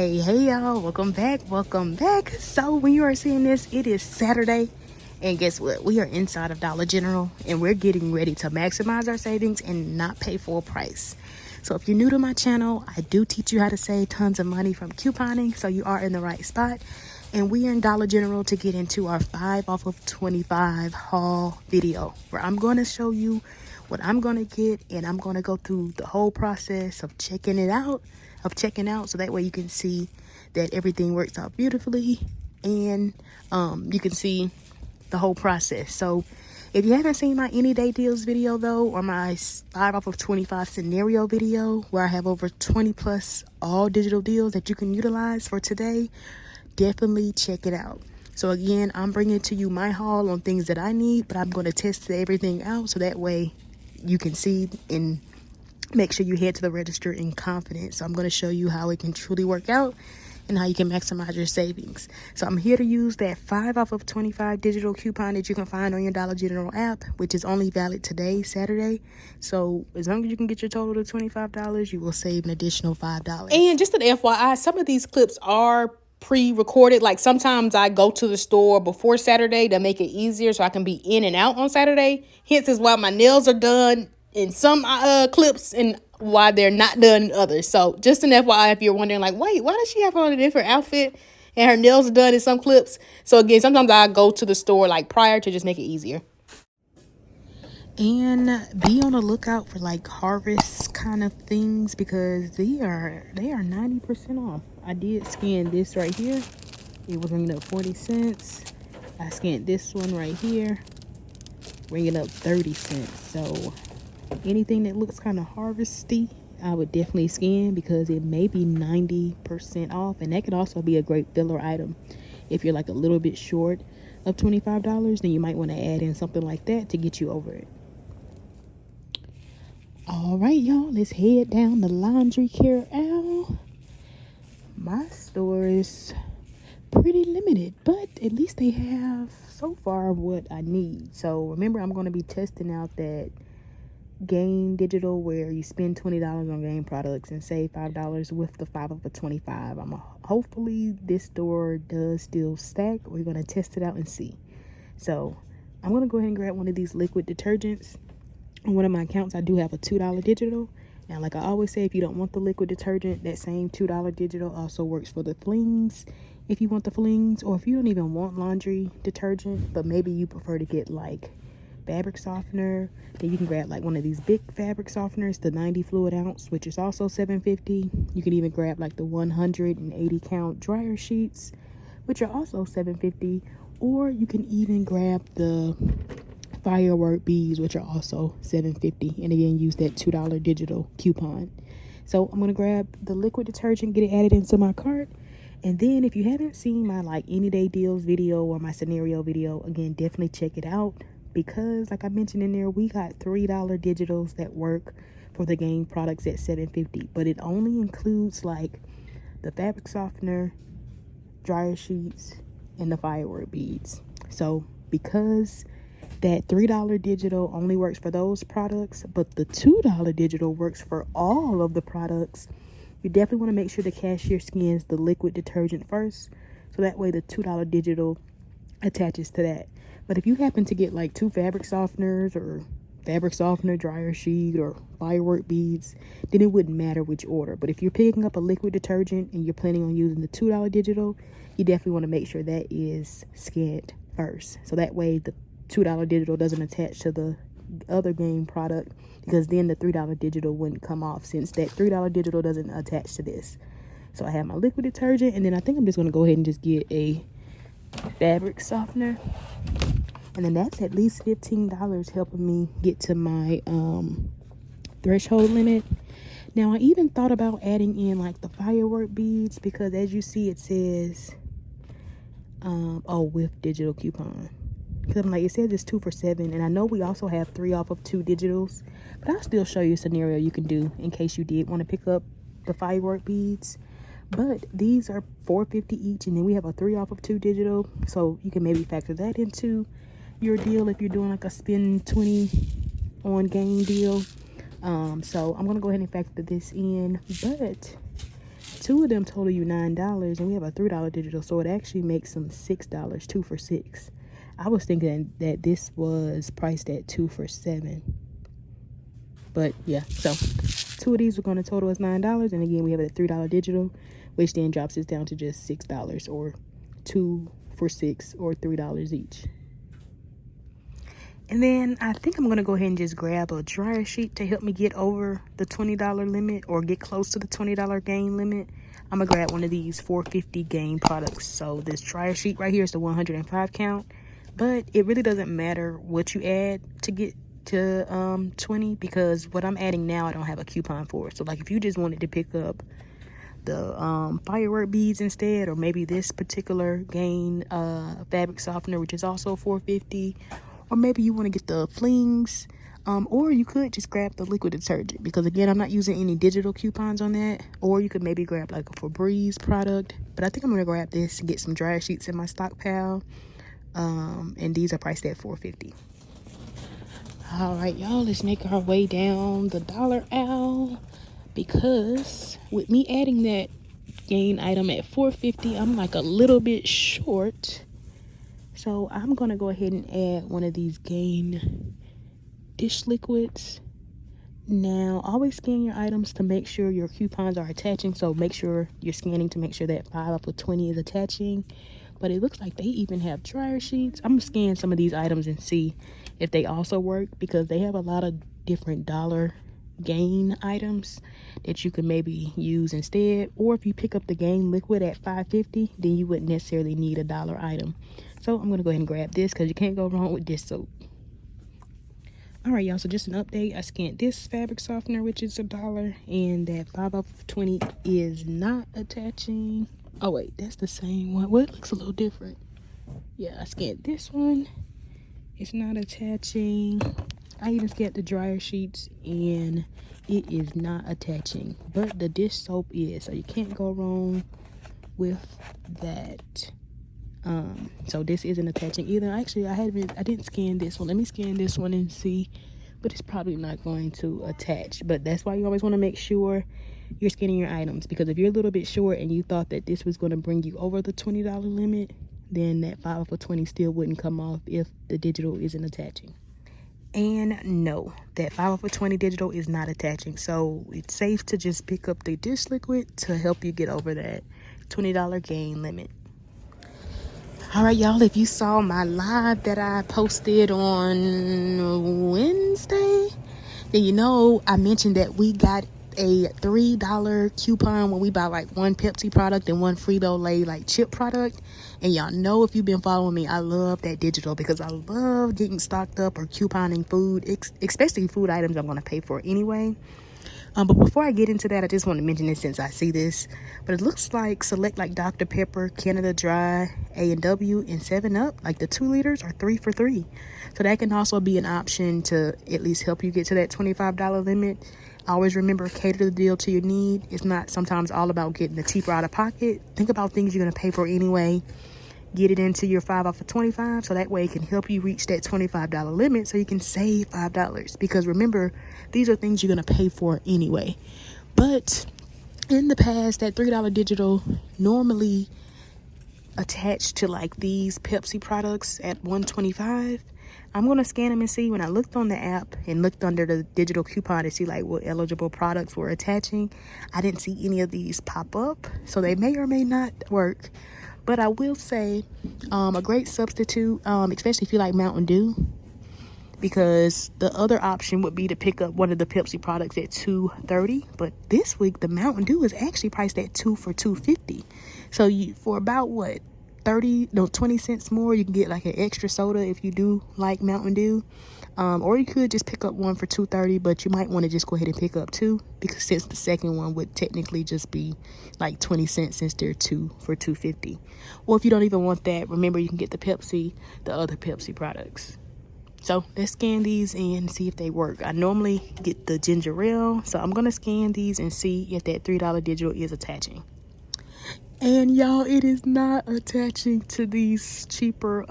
Hey y'all, welcome back. So when you are seeing this, it is Saturday, and guess what, we are inside of Dollar General and we're getting ready to maximize our savings and not pay full price. So if you're new to my channel, I do teach you how to save tons of money from couponing, so you are in the right spot. And we are in Dollar General to get into our 5 off of 25 haul video, where I'm going to show you what I'm going to get, and I'm going to go through the whole process of checking out, so that way you can see that everything works out beautifully, and you can see the whole process. So if you haven't seen my any day deals video though, or my 5 off of 25 scenario video, where I have over 20 plus all digital deals that you can utilize for today, definitely check it out. So again, I'm bringing to you my haul on things that I need, but I'm going to test everything out so that way you can see and make sure you head to the register in confidence. So I'm going to show you how it can truly work out and how you can maximize your savings. So I'm here to use that 5 off of 25 digital coupon that you can find on your Dollar General app, which is only valid today, Saturday. So as long as you can get your total to $25, you will save an additional $5. And just an FYI, some of these clips are pre-recorded. Like sometimes I go to the store before Saturday to make it easier so I can be in and out on Saturday. Hence is why my nails are done in some clips and why they're not done in others. So just an FYI, if you're wondering, like, wait, why does she have on a different outfit and her nails are done in some clips? So again, sometimes I go to the store like prior to just make it easier. And be on the lookout for like harvest kind of things, because they are 90% off. I did scan this right here. It was ringing up 40 cents. I scanned this one right here, ringing up 30 cents. So anything that looks kind of harvesty, I would definitely scan, because it may be 90% off. And that could also be a great filler item. If you're like a little bit short of $25, then you might want to add in something like that to get you over it. All right, y'all, let's head down the laundry care aisle. My store is pretty limited, but at least they have so far what I need. So remember, I'm going to be testing out that Gain Digital, where you spend $20 on Gain products and save $5 with the 5 of a 25. Hopefully this store does still stack. We're going to test it out and see. So I'm going to go ahead and grab one of these liquid detergents. On one of my accounts, I do have a $2 digital. Now, like I always say, if you don't want the liquid detergent, that same $2 digital also works for the flings. If you want the flings, or if you don't even want laundry detergent, but maybe you prefer to get like fabric softener, then you can grab like one of these big fabric softeners, the 90 fluid ounce, which is also $7.50. You can even grab like the 180 count dryer sheets, which are also $7.50. Or you can even grab the firework beads, which are also $7.50, and again use that $2 digital coupon. So I'm gonna grab the liquid detergent, get it added into my cart. And then if you haven't seen my like any day deals video or my scenario video, again, definitely check it out, because like I mentioned in there, we got $3 digitals that work for the Gain products at $7.50, but it only includes like the fabric softener, dryer sheets, and the firework beads. So because that $3 digital only works for those products, but the $2 digital works for all of the products, you definitely want to make sure the cashier scans the liquid detergent first, so that way the $2 digital attaches to that. But if you happen to get like 2 fabric softeners, or fabric softener, dryer sheet, or firework beads, then it wouldn't matter which order. But if you're picking up a liquid detergent and you're planning on using the $2 digital, you definitely want to make sure that is scanned first, so that way the $2 digital doesn't attach to the other Gain product, because then the $3 digital wouldn't come off, since that $3 digital doesn't attach to this. So I have my liquid detergent, and then I think I'm just going to go ahead and just get a fabric softener, and then that's at least $15 helping me get to my threshold limit. Now I even thought about adding in like the firework beads, because as you see it says with digital coupon. Because I'm like, it says it's 2 for $7, and I know we also have 3 off of 2 digitals, but I'll still show you a scenario you can do in case you did want to pick up the firework beads. But these are $4.50 each, and then we have a 3 off of 2 digital, so you can maybe factor that into your deal if you're doing like a spend 20 on Gain deal. So I'm gonna go ahead and factor this in. But two of them total you $9, and we have a $3 digital, so it actually makes them $6, 2 for $6. I was thinking that this was priced at 2 for $7, but yeah. So two of these are going to total us $9, and again we have a $3 digital, which then drops us down to just $6, or 2 for $6, or $3 each. And then I think I'm going to go ahead and just grab a dryer sheet to help me get over the $20 limit, or get close to the $20 gain limit. I'm going to grab one of these 450 gain products. So this dryer sheet right here is the 105 count. But it really doesn't matter what you add to get to 20, because what I'm adding now I don't have a coupon for. So like if you just wanted to pick up the firework beads instead, or maybe this particular gain fabric softener, which is also 450, or maybe you want to get the flings, or you could just grab the liquid detergent, because again I'm not using any digital coupons on that. Or you could maybe grab like a Febreze product, but I think I'm gonna grab this and get some dryer sheets in my stockpile, and these are priced at $4.50. All right, y'all, let's make our way down the dollar aisle, because with me adding that gain item at $4.50, I'm like a little bit short. So I'm gonna go ahead and add one of these gain dish liquids. Now always scan your items to make sure your coupons are attaching, so make sure you're scanning to make sure that 5 off of 20 is attaching. But it looks like they even have dryer sheets. I'm gonna scan some of these items and see if they also work, because they have a lot of different dollar gain items that you could maybe use instead. Or if you pick up the gain liquid at $5.50, then you wouldn't necessarily need a dollar item. So I'm gonna go ahead and grab this, because you can't go wrong with dish soap. All right, y'all, so just an update. I scanned this fabric softener, which is $1, and that 5 off of 20 is not attaching. Oh wait, that's the same one. Well, it looks a little different. Yeah, I scanned this one. It's not attaching. I even scanned the dryer sheets, and it is not attaching. But the dish soap is, so you can't go wrong with that. So this isn't attaching either. Actually, I didn't scan this one. Let me scan this one and see, but it's probably not going to attach. But that's why you always want to make sure you're scanning your items, because if you're a little bit short and you thought that this was going to bring you over the $20 limit, then that 5 off of 20 still wouldn't come off if the digital isn't attaching. And no, that 5 off of 20 digital is not attaching, so it's safe to just pick up the dish liquid to help you get over that $20 gain limit. All right, y'all, if you saw my live that I posted on Wednesday, then you know I mentioned that we got a $3 coupon when we buy like one Pepsi product and one Frito-Lay like chip product. And y'all know, if you've been following me, I love that digital, because I love getting stocked up or couponing food, especially food items I'm going to pay for anyway. But before I get into that, I just want to mention this since I see this. But it looks like select like Dr. Pepper, Canada Dry, A&W, and 7-Up, like the 2 liters, are 3 for $3. So that can also be an option to at least help you get to that $25 limit. Always remember, cater the deal to your need. It's not sometimes all about getting the cheaper out of pocket. Think about things you're going to pay for anyway. Get it into your 5 off of 25, so that way it can help you reach that $25 limit, so you can save $5. Because remember, these are things you're going to pay for anyway. But in the past, that $3 digital normally attached to like these Pepsi products at $125. I'm going to scan them and see. When I looked on the app and looked under the digital coupon to see like what eligible products were attaching, I didn't see any of these pop up, so they may or may not work. But I will say a great substitute, especially if you like Mountain Dew, because the other option would be to pick up one of the Pepsi products at $2.30. But this week, the Mountain Dew is actually priced at 2 for $2.50. So you, for about what, 20 cents more, you can get like an extra soda if you do like Mountain Dew. Or you could just pick up one for $2.30, but you might want to just go ahead and pick up 2, because since the second one would technically just be like 20 cents, since they're 2 for $2.50. Or if you don't even want that, remember you can get the other Pepsi products. So let's scan these and see if they work. I normally get the ginger ale, so I'm gonna scan these and see if that $3 digital is attaching. And y'all, it is not attaching to these cheaper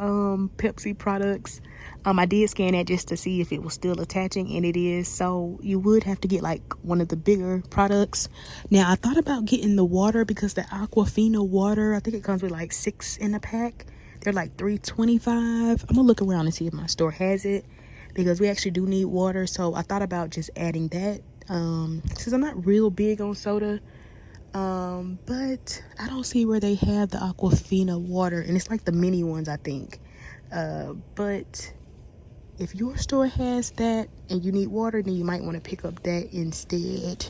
Pepsi products. I did scan that just to see if it was still attaching, and it is. So you would have to get like one of the bigger products. Now I thought about getting the water, because the Aquafina water, I think it comes with like 6 in a pack. They're like $3.25. I'm gonna look around and see if my store has it, because we actually do need water. So I thought about just adding that, since I'm not real big on soda. But I don't see where they have the Aquafina water, and it's like the mini ones, I think. But if your store has that and you need water, then you might want to pick up that instead.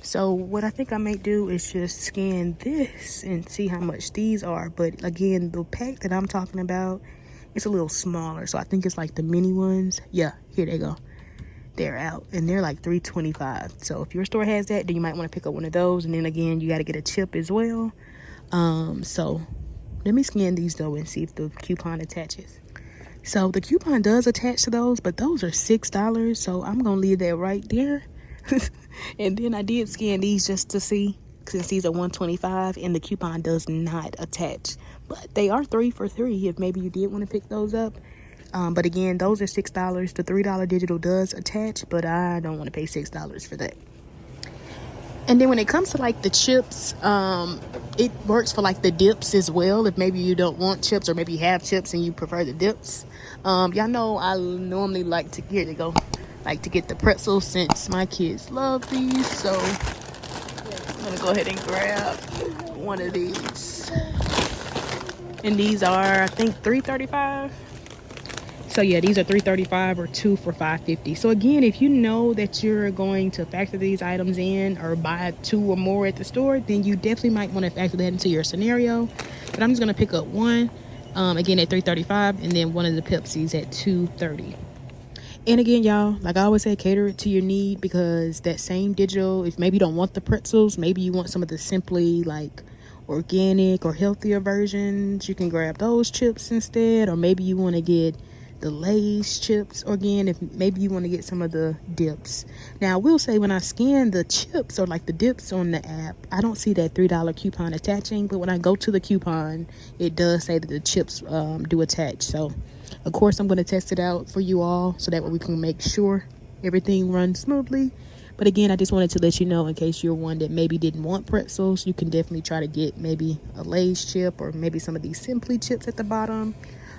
So what I think I may do is just scan this and see how much these are. But again, the pack that I'm talking about, it's a little smaller. So I think it's like the mini ones. Yeah, here they go. They're out, and they're like $3.25. So if your store has that, then you might want to pick up one of those. And then again, you got to get a chip as well. So let me scan these though and see if the coupon attaches. So the coupon does attach to those, but those are $6. So I'm gonna leave that right there. And then I did scan these just to see, since these are $1.25 and the coupon does not attach. But they are 3 for $3 if maybe you did want to pick those up. But again, those are $6. The $3 digital does attach, but I don't want to pay $6 for that. And then when it comes to like the chips, it works for like the dips as well. If maybe you don't want chips, or maybe you have chips and you prefer the dips. Y'all know I normally like to, here they go, like to get the pretzels, since my kids love these. So I'm gonna go ahead and grab one of these. And these are, I think, $3.35. So yeah, these are $3.35 or 2 for $5.50. So again, if you know that you're going to factor these items in or buy 2 or more at the store, then you definitely might want to factor that into your scenario. But I'm just gonna pick up one, again at $3.35, and then one of the Pepsis at $2.30. And again, y'all, like I always say, cater it to your need, because that same digital, if maybe you don't want the pretzels, maybe you want some of the simply like organic or healthier versions, you can grab those chips instead. Or maybe you want to get the Lay's chips, or again, if maybe you want to get some of the dips. Now I will say, when I scan the chips or like the dips on the app, I don't see that $3 coupon attaching, but when I go to the coupon, it does say that the chips do attach. So of course I'm going to test it out for you all, so that way we can make sure everything runs smoothly. But again, I just wanted to let you know, in case you're one that maybe didn't want pretzels, you can definitely try to get maybe a Lay's chip, or maybe some of these Simply chips at the bottom.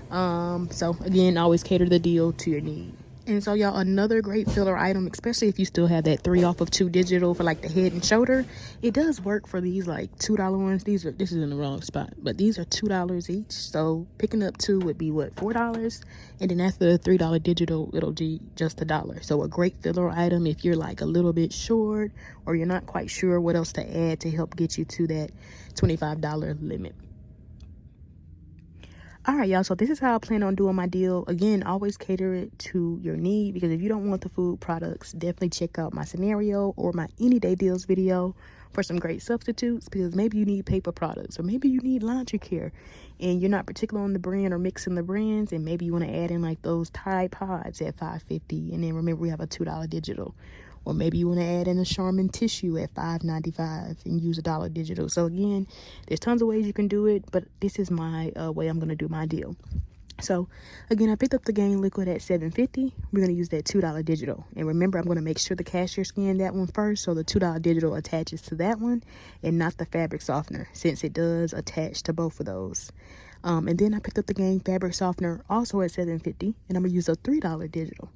So again, always cater the deal to your need. And so y'all, another great filler item, especially if you still have that 3 off of 2 digital for like the Head and Shoulder, it does work for these like $2 ones. This is in the wrong spot, but these are $2 each. So picking up 2 would be what, $4? And then after the $3 digital, it'll be just $1. So a great filler item if you're like a little bit short, or you're not quite sure what else to add to help get you to that $25 limit. All right, y'all, so this is how I plan on doing my deal. Again, always cater it to your need, because if you don't want the food products, definitely check out my scenario or my any day deals video for some great substitutes, because maybe you need paper products, or maybe you need laundry care and you're not particular on the brand or mixing the brands, and maybe you want to add in like those Tide Pods at $5.50, and then remember we have a $2 digital. Or maybe you want to add in a Charmin tissue at $5.95 and use $1 digital. So again, there's tons of ways you can do it, but this is my way I'm going to do my deal. So again, I picked up the Gain Liquid at $7.50. We're going to use that $2 digital. And remember, I'm going to make sure the cashier scanned that one first, so the $2 digital attaches to that one and not the fabric softener, since it does attach to both of those. And then I picked up the Gain fabric softener also at $7.50, and I'm going to use a $3 digital.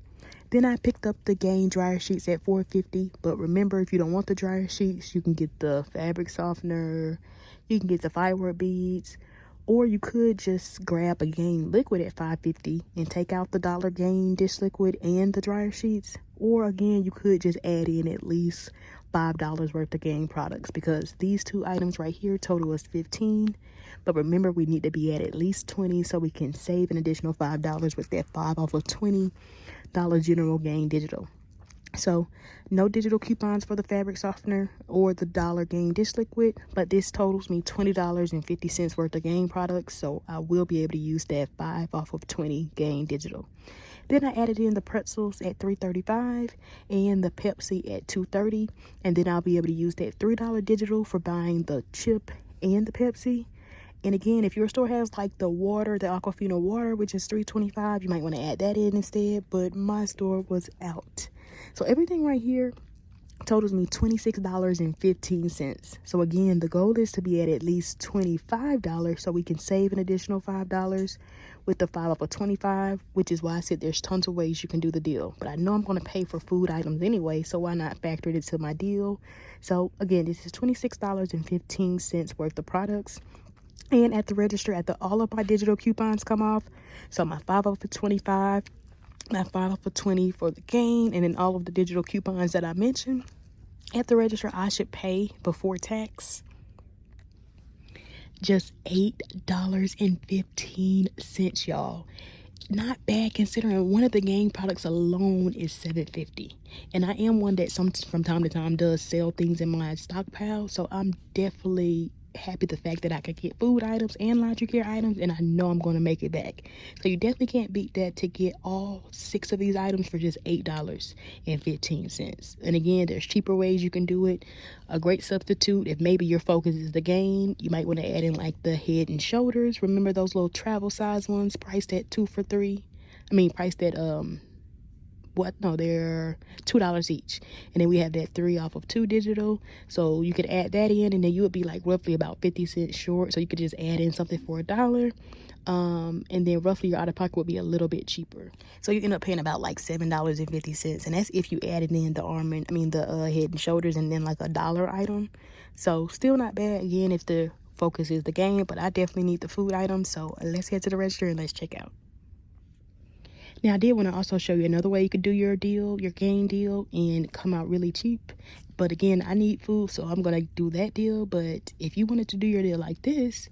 Then I picked up the Gain dryer sheets at $4.50. But remember, if you don't want the dryer sheets, you can get the fabric softener, you can get the firework beads, or you could just grab a Gain liquid at $5.50 and take out the $1 Gain dish liquid and the dryer sheets. Or again, you could just add in at least $5 worth of Gain products, because these 2 items right here total is $15. But remember, we need to be at least $20, so we can save an additional $5 with that 5 off of $20 general Gain digital. So no digital coupons for the fabric softener or the $1 Gain dish liquid, but this totals me $20.50 worth of Gain products, so I will be able to use that 5 off of 20 Gain digital. Then I added in the pretzels at $3.35 and the Pepsi at $2.30, and then I'll be able to use that $3 digital for buying the chip and the Pepsi. And again, if your store has like the water, the Aquafina water, which is $3.25, you might want to add that in instead. But my store was out. So everything right here totals me $26.15. So again, the goal is to be at least $25 so we can save an additional $5 with the 5 off of 25, which is why I said there's tons of ways you can do the deal. But I know I'm going to pay for food items anyway, so why not factor it into my deal? So again, this is $26.15 worth of products. And at the register, all of my digital coupons come off. So my 5 off of 25, my 5 off of 20 for the gain, and then all of the digital coupons that I mentioned. At the register, I should pay before tax just $8.15, y'all. Not bad considering one of the game products alone is $7.50. And I am one that from time to time does sell things in my stockpile, so I'm definitely happy the fact that I could get food items and laundry care items, and I know I'm going to make it back. So you definitely can't beat that to get all 6 of these items for just $8.15. And again, there's cheaper ways you can do it. A great substitute, if maybe your focus is the game, you might want to add in like the Head and Shoulders. Remember those little travel size ones priced at priced at they're $2 each. And then we have that 3 off of 2 digital, so you could add that in, and then you would be like roughly about 50 cents short. So you could just add in something for $1, and then roughly your out of pocket would be a little bit cheaper. So you end up paying about like $7.50, and that's if you added in the Head and Shoulders and then like $1 item. So still not bad, again, if the focus is the game. But I definitely need the food items, so let's head to the register and let's check out. Now, I did want to also show you another way you could do your game deal, and come out really cheap. But again, I need food, so I'm going to do that deal. But if you wanted to do your deal like this,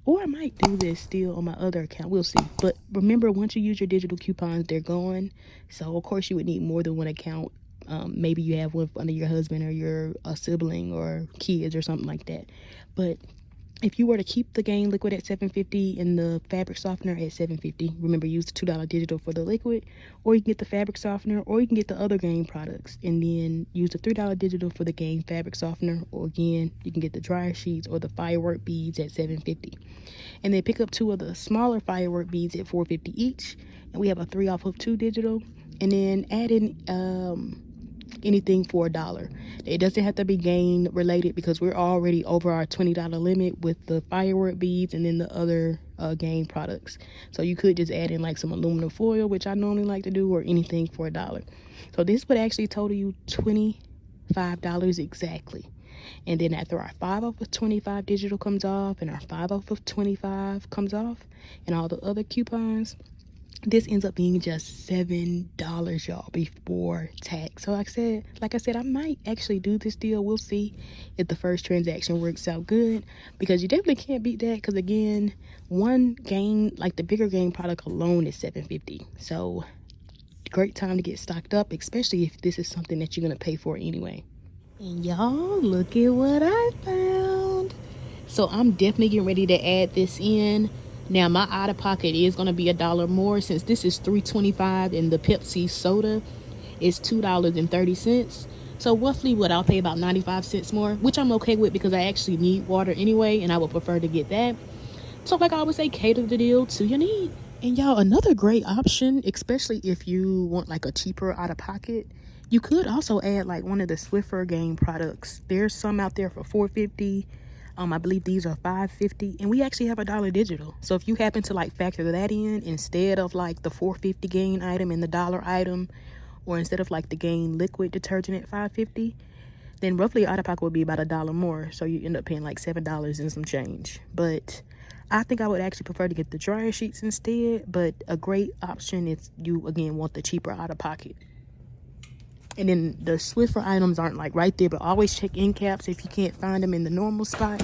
or I might do this deal on my other account, we'll see. But remember, once you use your digital coupons, they're gone. So, of course, you would need more than one account. Maybe you have one under your husband or your sibling or kids or something like that. But if you were to keep the game liquid at $7.50 and the fabric softener at $7.50, remember, use the $2 digital for the liquid, or you can get the fabric softener, or you can get the other game products and then use the $3 digital for the game fabric softener, or again, you can get the dryer sheets or the firework beads at $7.50. And then pick up 2 of the smaller firework beads at $4.50 each, and we have a 3 off of 2 digital, and then add in anything for $1. It doesn't have to be game related because we're already over our $20 limit with the firework beads and then the other game products. So you could just add in like some aluminum foil, which I normally like to do, or anything for $1. So this would actually total you $25 exactly. And then after our 5 off of 25 digital comes off, and our 5 off of 25 comes off, and all the other coupons, this ends up being just $7, y'all, before tax. So like I said, I might actually do this deal. We'll see if the first transaction works out good, because you definitely can't beat that. Because again, one game, like the bigger game product alone, is $7.50. So great time to get stocked up, especially if this is something that you're gonna pay for anyway. And y'all, look at what I found. So I'm definitely getting ready to add this in. Now, my out of pocket is going to be $1 more, since this is $3.25 and the Pepsi soda is $2.30. So roughly what I'll pay about 95 cents more, which I'm okay with because I actually need water anyway, and I would prefer to get that. So like I always say, cater the deal to your need. And y'all, another great option, especially if you want like a cheaper out of pocket, you could also add like one of the Swiffer game products. There's some out there for $4.50. I believe these are $5.50, and we actually have $1 digital. So if you happen to like factor that in instead of like the $4.50 gain item and the $1 item, or instead of like the gain liquid detergent at $5.50, then roughly your out of pocket would be about $1 more. So you end up paying like $7 and some change. But I think I would actually prefer to get the dryer sheets instead. But a great option if you again want the cheaper out of pocket. And then the Swiffer items aren't like right there, but always check end caps if you can't find them in the normal spot.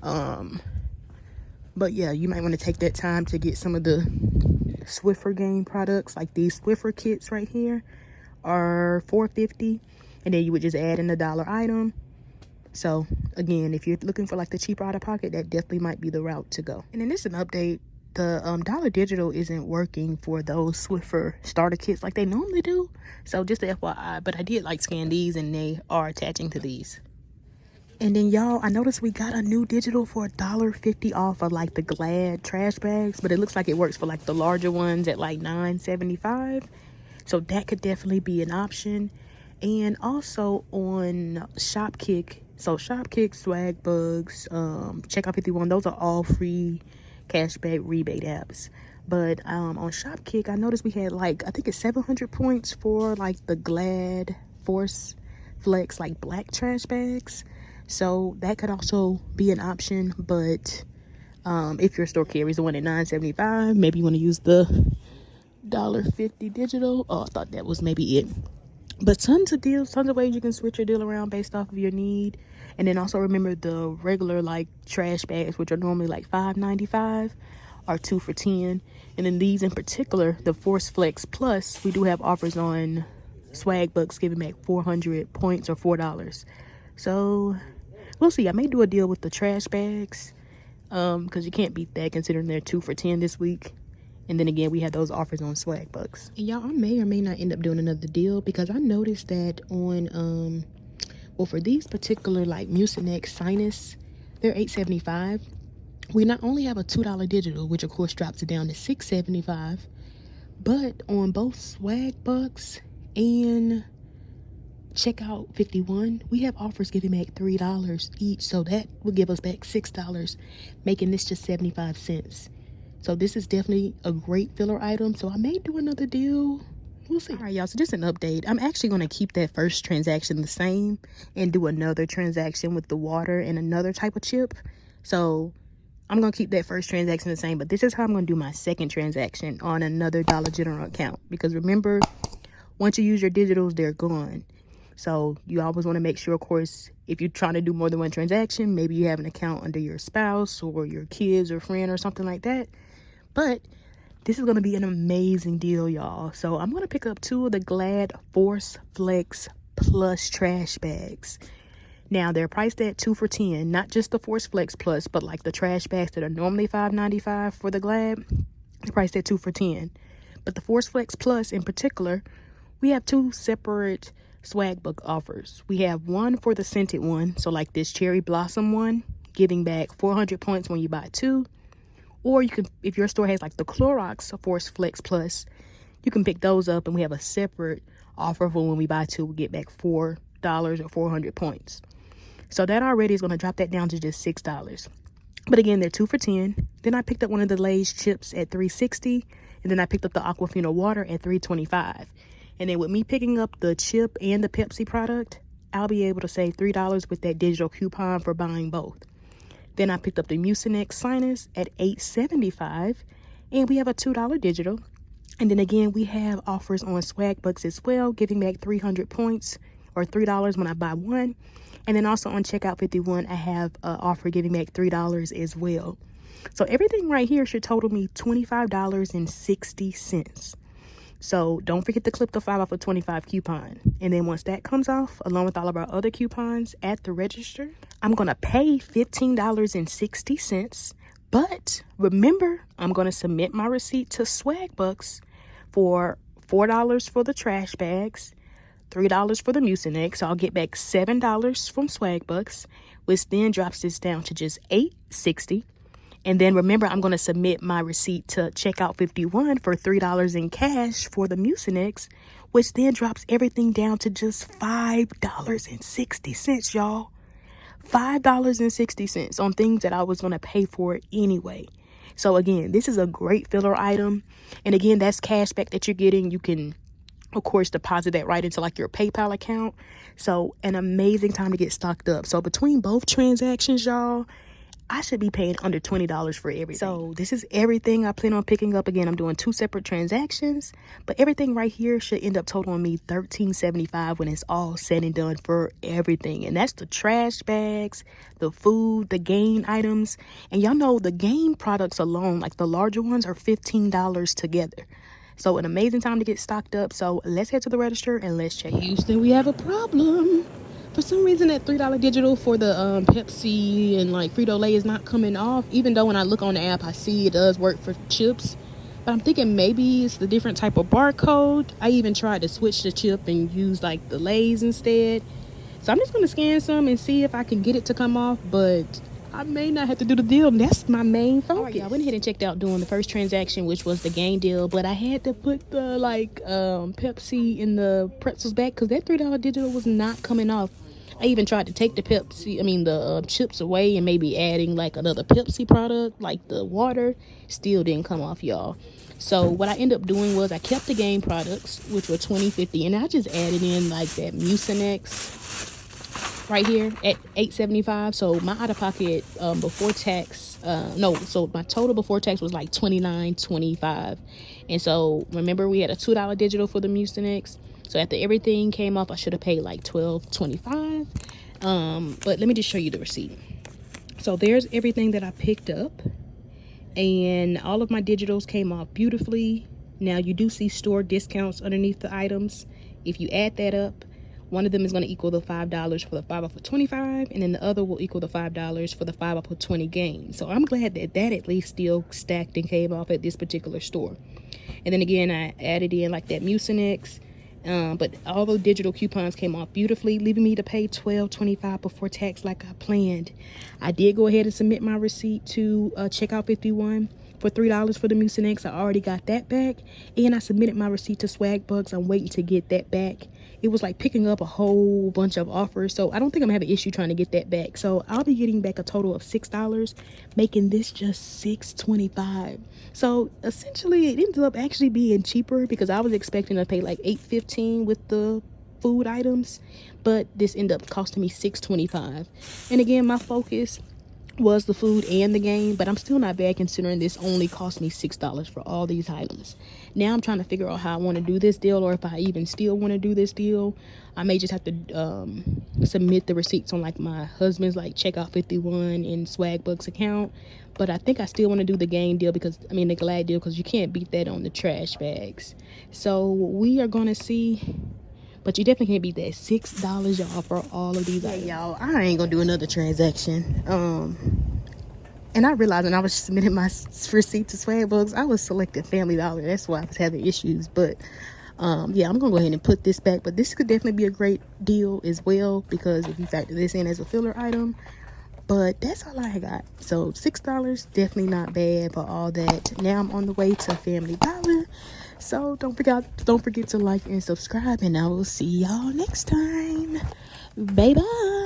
But yeah, you might want to take that time to get some of the Swiffer game products, like these Swiffer kits right here are $4.50, and then you would just add in the $1 item. So again, if you're looking for like the cheaper out of pocket, that definitely might be the route to go. And then this is an update. The Dollar Digital isn't working for those Swiffer starter kits like they normally do. So just the FYI, but I did like scan these, and they are attaching to these. And then y'all, I noticed we got a new digital for $1.50 off of like the Glad trash bags, but it looks like it works for like the larger ones at like $9.75. So that could definitely be an option. And also on Shopkick, so Shopkick, SWAGBUCKS, Checkout 51, those are all free cashback rebate apps. But on Shopkick, I noticed we had like, I think it's 700 points for like the Glad Force Flex like black trash bags. So that could also be an option. But if your store carries the one at $9.75, maybe you want to use the $1.50 digital. Oh, I thought that was maybe it. But tons of deals, tons of ways you can switch your deal around based off of your need. And then also remember the regular like trash bags, which are normally like $5.95, are 2 for $10. And then these in particular, the Force Flex Plus, we do have offers on SWAGBUCKS, giving back 400 points or $4. So we'll see. I may do a deal with the trash bags, because you can't beat that considering they're 2 for $10 this week. And then again, we have those offers on SWAGBUCKS. And y'all, I may or may not end up doing another deal, because I noticed that on well, for these particular like Mucinex Sinus, they're $8.75. We not only have a $2 digital, which of course drops it down to $6.75, but on both SWAGBUCKS and Checkout 51, we have offers giving back $3 each. So that will give us back $6, making this just 75 cents. So this is definitely a great filler item. So I may do another deal. We'll see. All right, y'all. So just an update. I'm actually going to keep that first transaction the same and do another transaction with the water and another type of chip. So I'm going to keep that first transaction the same. But this is how I'm going to do my second transaction on another Dollar General account. Because remember, once you use your digitals, they're gone. So you always want to make sure, of course, if you're trying to do more than one transaction, maybe you have an account under your spouse or your kids or friend or something like that. But this is going to be an amazing deal, y'all. So I'm going to pick up 2 of the Glad Force Flex Plus trash bags. Now, they're priced at 2 for $10, not just the Force Flex Plus, but like the trash bags that are normally $5.95 for the Glad. They're priced at 2 for $10. But the Force Flex Plus in particular, we have 2 separate SWAGBUCKS offers. We have one for the scented one, so like this cherry blossom one, giving back 400 points when you buy 2. Or you can, if your store has like the Clorox Force Flex Plus, you can pick those up, and we have a separate offer for when we buy 2, we get back $4 or 400 points. So that already is going to drop that down to just $6. But again, they're 2 for $10. Then I picked up one of the Lay's chips at $3.60, and then I picked up the Aquafina water at $3.25. And then with me picking up the chip and the Pepsi product, I'll be able to save $3 with that digital coupon for buying both. Then I picked up the Mucinex Sinus at $8.75, and we have a $2 digital. And then again, we have offers on SWAGBUCKS as well, giving back 300 points or $3 when I buy one. And then also on Checkout 51, I have an offer giving back $3 as well. So everything right here should total me $25.60. So don't forget to clip the 5 off of 25 coupon. And then once that comes off, along with all of our other coupons at the register, I'm going to pay $15.60. But remember, I'm going to submit my receipt to SWAGBUCKS for $4 for the trash bags, $3 for the Mucinex. So I'll get back $7 from SWAGBUCKS, which then drops this down to just $8.60. And then remember, I'm going to submit my receipt to Checkout 51 for $3 in cash for the Mucinex, which then drops everything down to just $5.60, y'all. $5.60 on things that I was going to pay for anyway. So again, this is a great filler item. And again, that's cash back that you're getting. You can, of course, deposit that right into like your PayPal account. So an amazing time to get stocked up. So between both transactions, y'all, I should be paying under $20 for everything. So this is everything I plan on picking up. Again, I'm doing 2 separate transactions, but everything right here should end up totaling me $13.75 when it's all said and done for everything. And that's the trash bags, the food, the game items. And y'all know the game products alone, like the larger ones, are $15 together. So an amazing time to get stocked up. So let's head to the register and let's check. Houston, we have a problem. For some reason, that $3 digital for the Pepsi and like Frito-Lay is not coming off. Even though when I look on the app, I see it does work for chips. But I'm thinking maybe it's the different type of barcode. I even tried to switch the chip and use like the Lay's instead. So I'm just gonna scan some and see if I can get it to come off, but I may not have to do the deal. That's my main focus. All right, y'all, I went ahead and checked out doing the first transaction, which was the game deal, but I had to put the Pepsi in the pretzels back because that $3 digital was not coming off. I even tried to take the chips away and maybe adding like another Pepsi product, like the water. Still didn't come off, y'all. So what I ended up doing was I kept the game products, which were $20.50, and I just added in like that Mucinex right here at $8.75. So my out of pocket before tax, so my total before tax was like $29.25. And so remember we had a $2 digital for the Mucinex. So after everything came off, I should have paid like $12.25. But let me just show you the receipt. So there's everything that I picked up, and all of my digitals came off beautifully. Now you do see store discounts underneath the items. If you add that up, one of them is going to equal the $5 for the 5 off of 25, and then the other will equal the $5 for the 5 off of 20 games. So I'm glad that that at least still stacked and came off at this particular store. And then again, I added in like that Mucinex. But all the digital coupons came off beautifully, leaving me to pay $12.25 before tax like I planned. I did go ahead and submit my receipt to Checkout 51 for $3 for the Mucinex. I already got that back, and I submitted my receipt to SWAGBUCKS. I'm waiting to get that back. It was like picking up a whole bunch of offers, so I don't think I'm gonna have an issue trying to get that back. So I'll be getting back a total of $6, making this just $6.25. So essentially it ended up actually being cheaper because I was expecting to pay like $8.15 with the food items, but this ended up costing me $6.25. And again, my focus was the food and the game, but I'm still not bad considering this only cost me $6 for all these items. Now I'm trying to figure out how I want to do this deal, or if I even still want to do this deal. I may just have to submit the receipts on like my husband's like Checkout 51 and SWAGBUCKS account, but I think I still want to do the game deal because the Glad deal, because you can't beat that on the trash bags. So we are gonna see. But you definitely can't beat that $6, y'all, for all of these items. Y'all, I ain't gonna do another transaction. And I realized when I was submitting my receipt to SWAGBUCKS, I was selecting Family Dollar. That's why I was having issues. But yeah, I'm gonna go ahead and put this back. But this could definitely be a great deal as well, because if you factor this in as a filler item. But that's all I got. So $6, definitely not bad for all that. Now I'm on the way to Family Dollar. So don't forget to like and subscribe, and I will see y'all next time. Bye bye.